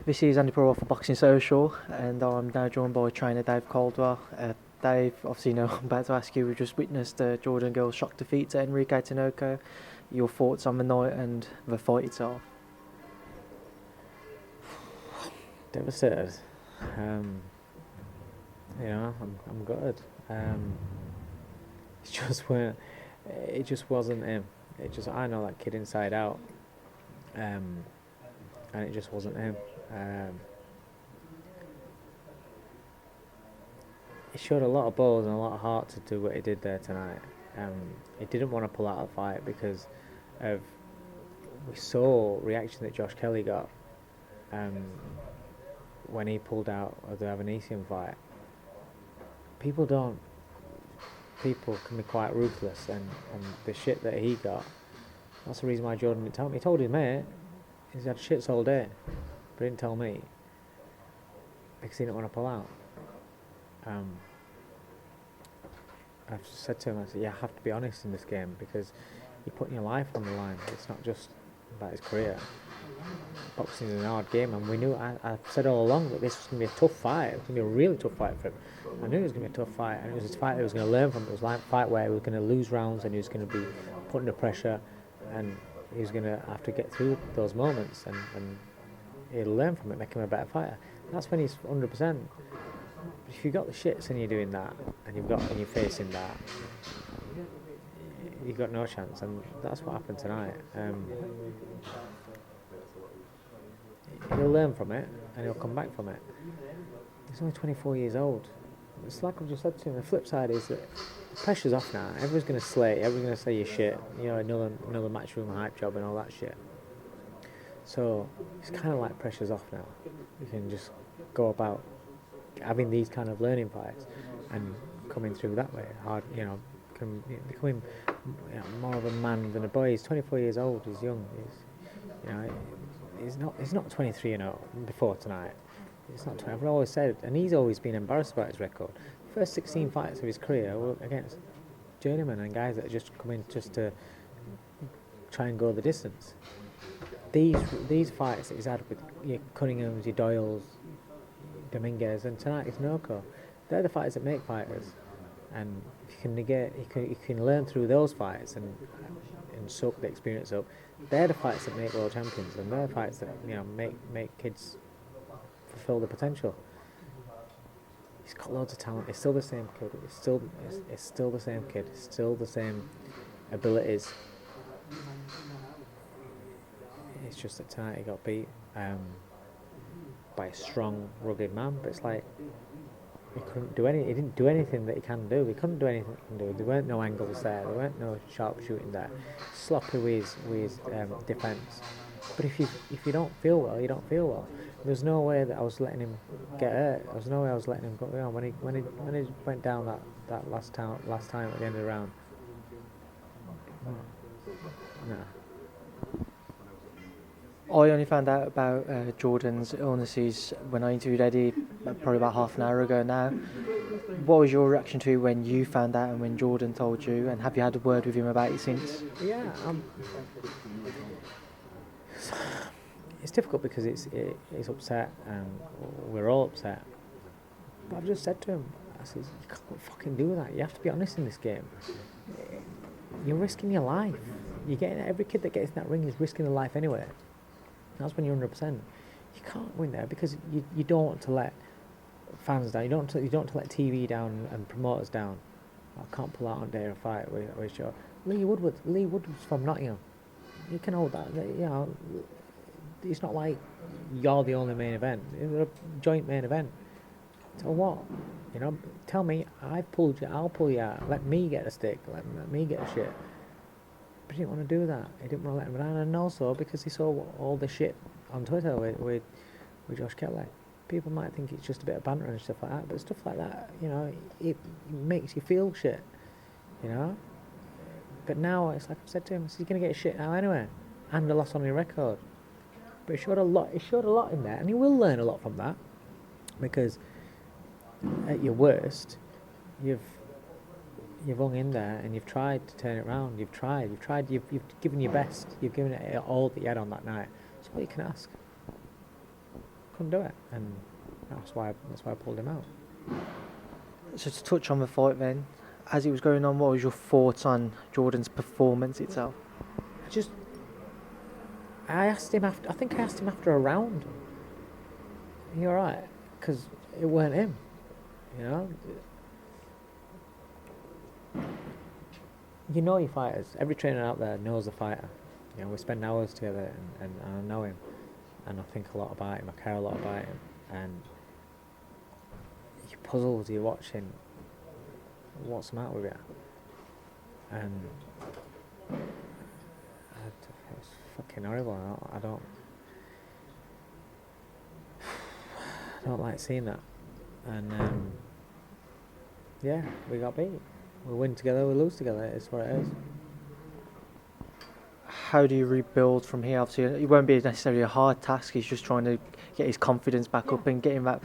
This is Andy Purewal for Boxing Social, and I'm now joined by trainer Dave Coldwell. Dave, obviously, I'm about to ask you. We just witnessed Jordan Gill shock defeat to Enrique Tinoco. Your thoughts on the night and the fight itself? Devastated. I'm gutted. It just weren't. It just wasn't him. I know that kid inside out, and it just wasn't him. He showed a lot of balls and a lot of heart to do what he did there tonight. He didn't want to pull out of the fight because of we saw reaction that Josh Kelly got when he pulled out of the Avanesian fight. People can be quite ruthless, and the shit that he got, that's the reason why Jordan didn't tell me. He told his mate he's had shits all day, but he didn't tell me because he didn't want to pull out. I've said to him, I said, you have to be honest in this game because you're putting your life on the line. It's not just about his career. Boxing is an hard game, and we knew. I said all along that this was going to be a tough fight. It was going to be a really tough fight for him. I knew it was going to be a tough fight, and it was a fight that he was going to learn from. It was like a fight where he was going to lose rounds, and he was going to be put under pressure, and he was going to have to get through those moments, and he'll learn from it, make him a better fighter. That's when he's 100%. But if you've got the shits and you're doing that, and you're facing that, you've got no chance, and that's what happened tonight. He'll learn from it, and he'll come back from it. He's only 24 years old. It's like I've just said to him, the flip side is that the pressure's off now. Everyone's going to slay it, everyone's going to say you're shit, another matchroom hype job and all that shit. So it's kind of like pressure's off now. You can just go about having these kind of learning fights and coming through that way, becoming more of a man than a boy. He's 24 years old, he's young, he's not 23 before tonight. It's not 20. I've always said, and he's always been embarrassed about his record. First 16 fights of his career were against journeymen and guys that just come in just to try and go the distance. These fights that he's had with your Cunninghams, your Doyles, Dominguez, and tonight it's Tinoco. They're the fighters that make fighters, and if you can learn through those fights and soak the experience up. They're the fights that make world champions, and they're the fights that make kids fulfill the potential. He's got loads of talent. He's still the same kid. It's still the same kid. It's still the same abilities. It's just that tonight he got beat by a strong, rugged man. But it's like he didn't do anything that he can do. He couldn't do anything he can do. There weren't no angles there. There weren't no sharp shooting there. Sloppy with his defence. But if you don't feel well, you don't feel well. There's no way that I was letting him get hurt. There was no way I was letting him go. When he went down that last time at the end of the round. No. I only found out about Jordan's illnesses when I interviewed Eddie probably about half an hour ago now. What was your reaction to when you found out and when Jordan told you, and have you had a word with him about it since? Yeah, it's difficult because it's upset and we're all upset. But I've just said to him, I said, you can't fucking do that. You have to be honest in this game. You're risking your life. Every kid that gets in that ring is risking their life anyway. That's when you're 100%. You can't win there because you don't want to let fans down. You don't want to let TV down and promoters down. I can't pull out on day of a fight with Joe. Lee Woodward's from Nottingham. You can hold that. It's not like you're the only main event. It's a joint main event. So what? Tell me I've pulled you. I'll pull you out. Let me get a stick. Let me get a shit. But he didn't want to do that. He didn't want to let him down, and also because he saw all the shit on Twitter with Josh Kelly. People might think it's just a bit of banter and stuff like that, but stuff like that, it makes you feel shit, But now it's like I've said to him, he's going to get shit now anyway, and a loss on your record. But it showed a lot in there, and he will learn a lot from that, because at your worst, you've hung in there and you've tried to turn it around. You've given your best. You've given it all that you had on that night. That's all you can ask. couldn't do it, and that's why I pulled him out. So to touch on the fight then, as it was going on, what was your thoughts on Jordan's performance itself? I asked him after. I think I asked him after a round. Are you alright? Because it weren't him. You know. You know your fighters. Every trainer out there knows the fighter. You know, we spend hours together, and I know him, and I think a lot about him. I care a lot about him, and your puzzles. You're watching. What's the matter with you? And it's fucking horrible. I don't like seeing that. And yeah, we got beat. We win together, we lose together. It's what it is. How do you rebuild from here? Obviously, it won't be necessarily a hard task. He's just trying to get his confidence back up and getting that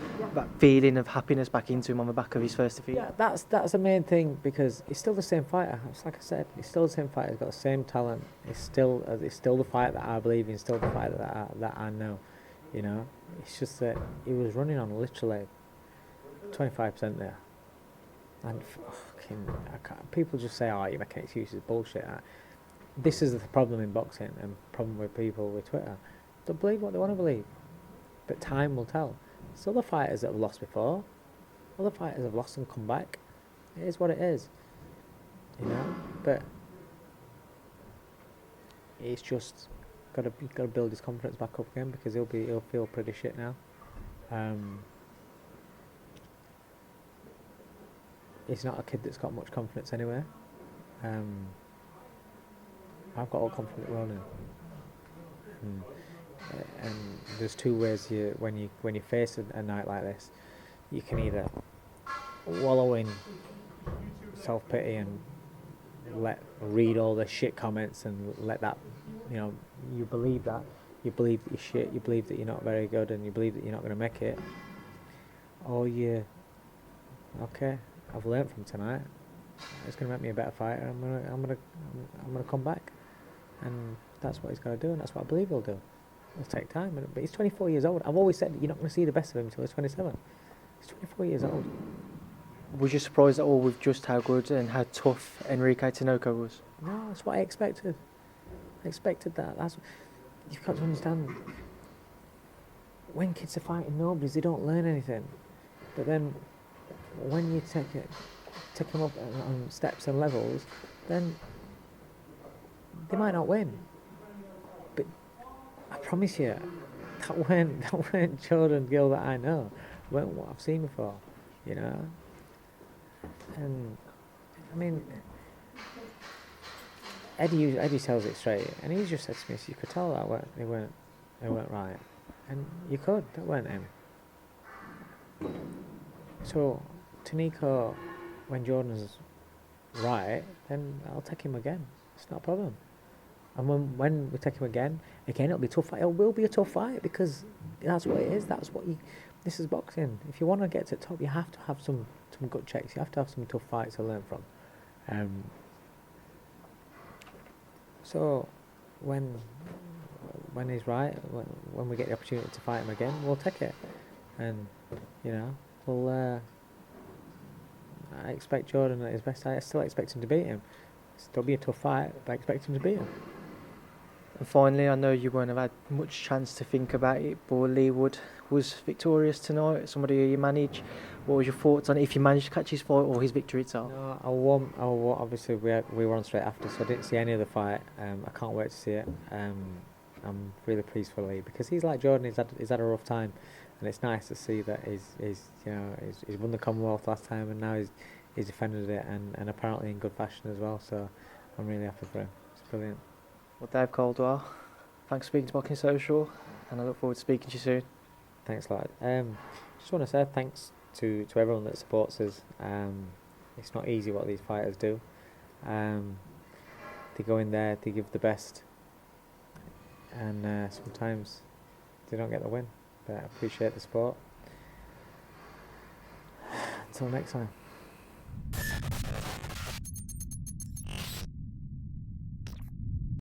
feeling of happiness back into him on the back of his first defeat. Yeah, that's the main thing, because he's still the same fighter. It's like I said, he's still the same fighter. He's got the same talent. It's still the fighter that I believe in. Still the fighter that I know. You know, it's just that he was running on literally 25% there. And people just say, "Oh, you're making excuses." Bullshit. This is the problem in boxing, and problem with people with Twitter. They'll believe what they want to believe, but time will tell. There's other fighters that have lost before. Other fighters have lost and come back. It is what it is, you know. But he's just got to build his confidence back up again, because he'll feel pretty shit now. He's not a kid that's got much confidence anyway. I've got all confidence running. And there's two ways when you face a night like this, you can either wallow in self-pity and read all the shit comments and let that, you know, you believe that you're shit, you believe that you're not very good, and you believe that you're not going to make it, or okay, I've learnt from tonight. It's going to make me a better fighter. I'm gonna come back, and that's what he's got to do, and that's what I believe he'll do. It'll take time, but he's 24 years old. I've always said that you're not going to see the best of him until he's 27. He's 24 years old. Was you surprised at all with just how good and how tough Enrique Tinoco was? No, that's what I expected. I expected that. You've got to understand. When kids are fighting nobodies, they don't learn anything. But then, when you take them up on steps and levels, then they might not win. But I promise you, that weren't Jordan Gill that I know. Weren't what I've seen before, you know. And I mean, Eddie tells it straight, and he just said to me, so you could tell that they weren't right, and you could. That weren't him. So Tinoco, when Jordan's right, then I'll take him again. It's not a problem. And when we take him again, it'll be a tough fight. It will be a tough fight, because that's what it is. This is boxing. If you want to get to the top, you have to have some gut checks. You have to have some tough fights to learn from. So when he's right, when we get the opportunity to fight him again, we'll take it. And you know, I expect Jordan at his best. I still expect him to beat him. It'll be a tough fight, but I expect him to beat him. And finally, I know you won't have had much chance to think about it, but Leewood was victorious tonight. Somebody you manage. What was your thoughts on it, if you managed to catch his fight or his victory itself? No, I won. Obviously, we were on straight after, so I didn't see any of the fight. I can't wait to see it. I'm really pleased for Lee, because he's like Jordan. He's had a rough time, and it's nice to see that he's won the Commonwealth last time, and now he's defended it, and apparently in good fashion as well. So I'm really happy for him. It's brilliant. Well, Dave Coldwell, thanks for speaking to Boxing Social, and I look forward to speaking to you soon. Thanks a lot. Just want to say thanks to everyone that supports us. It's not easy what these fighters do. They go in there, they give the best, and sometimes they don't get the win. But I appreciate the support. Until next time.